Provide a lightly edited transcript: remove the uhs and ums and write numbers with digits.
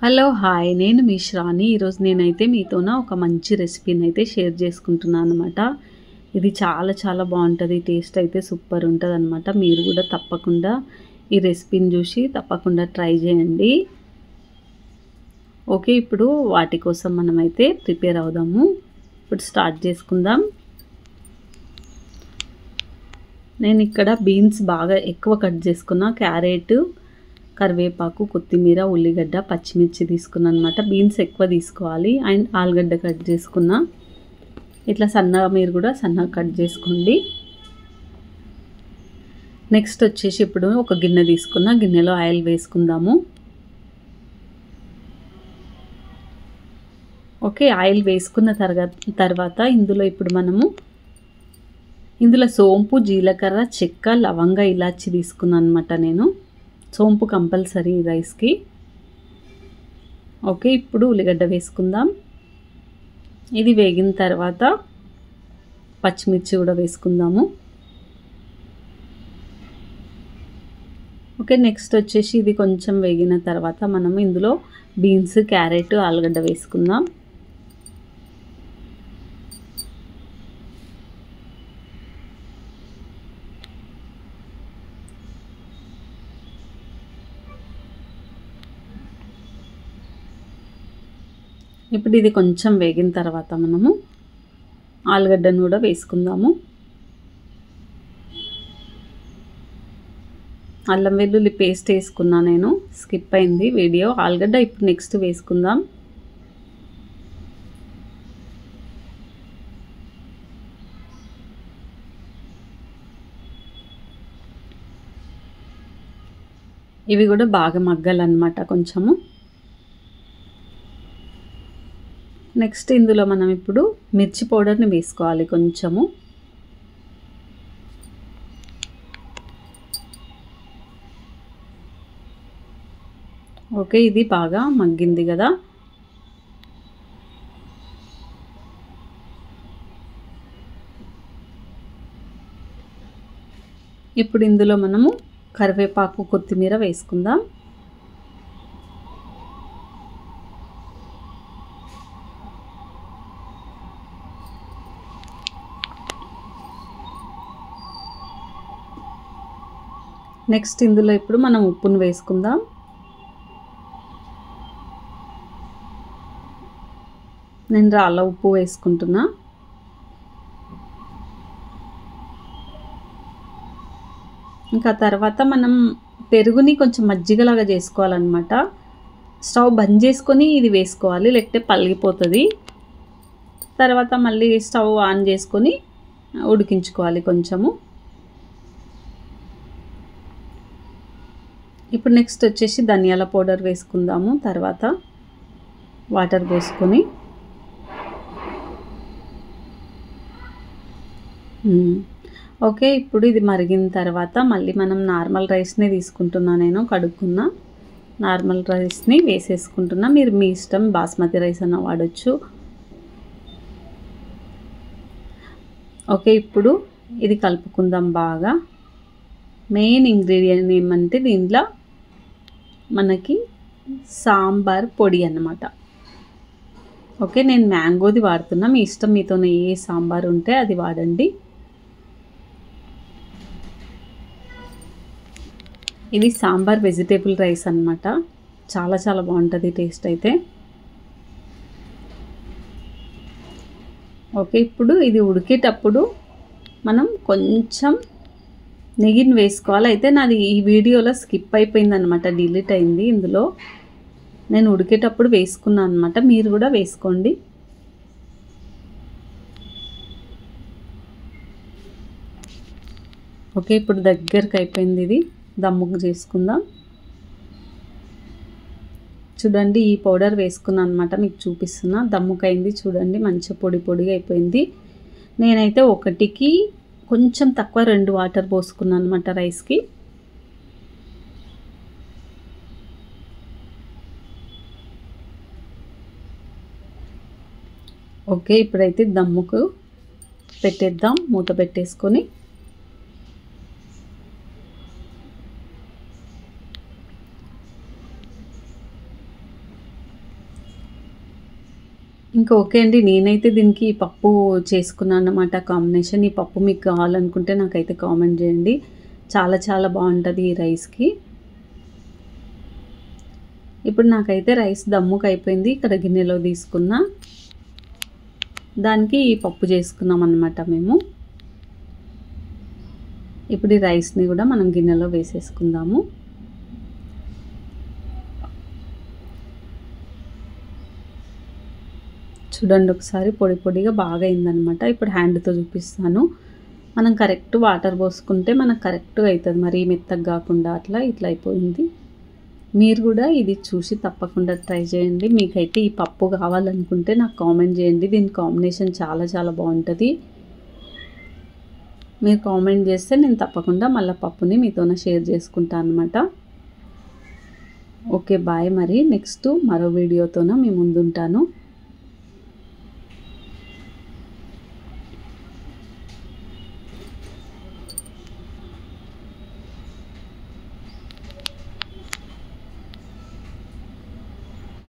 Hello hi నేను మీ శ్రావణి. ఈరోజు నేనైతే మీతోన ఒక మంచి రెసిపీని అయితే షేర్ చేసుకుంటున్నాను అనమాట. ఇది చాలా చాలా బాగుంటుంది. టేస్ట్ అయితే సూపర్ ఉంటుంది అనమాట. మీరు కూడా తప్పకుండా ఈ రెసిపీని చూసి తప్పకుండా ట్రై చేయండి. ఓకే, ఇప్పుడు వాటి కోసం మనమైతే ప్రిపేర్ అవుదాము. ఇప్పుడు స్టార్ట్ చేసుకుందాం. నేను ఇక్కడ బీన్స్ బాగా ఎక్కువ కట్ చేసుకున్నా. క్యారెట్, కరివేపాకు, కొత్తిమీర, ఉల్లిగడ్డ, పచ్చిమిర్చి తీసుకున్నాను అనమాట. బీన్స్ ఎక్కువ తీసుకోవాలి. అండ్ ఆలుగడ్డ కట్ చేసుకున్నా. ఇట్లా సన్నగా మీరు కూడా సన్నగా కట్ చేసుకోండి. నెక్స్ట్ వచ్చేసి ఇప్పుడు ఒక గిన్నె తీసుకున్నా. గిన్నెలో ఆయిల్ వేసుకుందాము. ఓకే, ఆయిల్ వేసుకున్న తర్వాత ఇందులో సోంపు, జీలకర్ర, చెక్క, లవంగ, ఇలాచి తీసుకున్నాను అనమాట. నేను సోంపు కంపల్సరీ రైస్కి. ఓకే, ఇప్పుడు ఉల్లిగడ్డ వేసుకుందాం. ఇది వేగిన తర్వాత పచ్చిమిర్చి కూడా వేసుకుందాము. ఓకే, నెక్స్ట్ వచ్చేసి ఇది కొంచెం వేగిన తర్వాత మనం ఇందులో బీన్స్, క్యారెట్, ఆలుగడ్డ వేసుకుందాం. ఇప్పుడు ఇది కొంచెం వేగిన తర్వాత మనము ఆలుగడ్డను కూడా వేసుకుందాము. అల్లం వెల్లుల్లి పేస్ట్ వేసుకున్నా, నేను స్కిప్ అయింది వీడియో. ఆలుగడ్డ ఇప్పుడు నెక్స్ట్ వేసుకుందాం. ఇవి కూడా బాగా మగ్గాలన్నమాట కొంచెము. నెక్స్ట్ ఇందులో మనం ఇప్పుడు మిర్చి పౌడర్ని వేసుకోవాలి కొంచెము. ఓకే, ఇది బాగా మగ్గింది కదా. ఇప్పుడు ఇందులో మనము కరివేపాకు, కొత్తిమీర వేసుకుందాం. నెక్స్ట్ ఇందులో ఇప్పుడు మనం ఉప్పును వేసుకుందాం. నేను రాళ్ళ ఉప్పు వేసుకుంటున్నా. ఇంకా తర్వాత మనం పెరుగుని కొంచెం మజ్జిగలాగా చేసుకోవాలన్నమాట. స్టవ్ బంద్ చేసుకొని ఇది వేసుకోవాలి, లేకపోతే పలిగిపోతుంది. తర్వాత మళ్ళీ స్టవ్ ఆన్ చేసుకొని ఉడికించుకోవాలి కొంచెము. ఇప్పుడు నెక్స్ట్ వచ్చేసి ధనియాల పౌడర్ వేసుకుందాము. తర్వాత వాటర్ పోసుకొని ఓకే, ఇప్పుడు ఇది మరిగిన తర్వాత మళ్ళీ మనం నార్మల్ రైస్ని తీసుకుంటున్నా. నేను కడుక్కున్న నార్మల్ రైస్ని వేసేసుకుంటున్నా. మీరు మీ ఇష్టం, బాస్మతి రైస్ అన్న వాడచ్చు. ఓకే, ఇప్పుడు ఇది కలుపుకుందాం బాగా. మెయిన్ ఇంగ్రీడియంట్ ఏమంటే దీంట్లో మనకి సాంబార్ పొడి అన్నమాట. ఓకే, నేను మ్యాంగోది వాడుతున్నా. మీ ఇష్టం, మీతోనే ఏ సాంబార్ ఉంటే అది వాడండి. ఇది సాంబార్ వెజిటేబుల్ రైస్ అన్నమాట. చాలా చాలా బాగుంటుంది టేస్ట్ అయితే. ఓకే, ఇప్పుడు ఇది ఉడికేటప్పుడు మనం కొంచెం నెయ్యిని వేసుకోవాలి. అయితే నాది ఈ వీడియోలో స్కిప్ అయిపోయింది అనమాట, డిలీట్ అయింది. ఇందులో నేను ఉడికేటప్పుడు వేసుకున్నాను అనమాట. మీరు కూడా వేసుకోండి. ఓకే, ఇప్పుడు దగ్గరికి అయిపోయింది. ఇది దమ్ముకు చేసుకుందాం. చూడండి, ఈ పౌడర్ వేసుకున్నాను అనమాట. మీకు చూపిస్తున్నా. దమ్ముకైంది చూడండి, మంచిగా పొడి పొడిగా అయిపోయింది. నేనైతే ఒకటికి కొంచెం తక్కువ 2 వాటర్ పోసుకున్నాను అనమాట రైస్కి. ఓకే, ఇప్పుడైతే దమ్ముకు పెట్టేద్దాం, మూత పెట్టేసుకొని. ఇంకా ఓకే అండి. నేనైతే దీనికి ఈ పప్పు చేసుకున్నాను అన్నమాట కాంబినేషన్. ఈ పప్పు మీకు కావాలనుకుంటే నాకైతే కామెంట్ చేయండి. చాలా చాలా బాగుంటుంది ఈ రైస్కి. ఇప్పుడు నాకైతే రైస్ దమ్ముకు అయిపోయింది. ఇక్కడ గిన్నెలో తీసుకున్నా. దానికి ఈ పప్పు చేసుకున్నాం అన్నమాట మేము. ఇప్పుడు ఈ రైస్ని కూడా మనం గిన్నెలో వేసేసుకుందాము. చూడండి ఒకసారి పొడి పొడిగా బాగా అయిందనమాట. ఇప్పుడు హ్యాండ్తో చూపిస్తాను. మనం కరెక్ట్ వాటర్ పోసుకుంటే మనకు కరెక్ట్గా అవుతుంది. మరీ మెత్తగా కాకుండా ఇట్లా అయిపోయింది. మీరు కూడా ఇది చూసి తప్పకుండా ట్రై చేయండి. మీకైతే ఈ పప్పు కావాలనుకుంటే నాకు కామెంట్ చేయండి. దీని కాంబినేషన్ చాలా చాలా బాగుంటుంది. మీరు కామెంట్ చేస్తే నేను తప్పకుండా మళ్ళీ పప్పుని మీతోనే షేర్ చేసుకుంటాను అనమాట. Okay bye. మరి నెక్స్ట్ మరో వీడియోతోన మీ ముందుంటాను.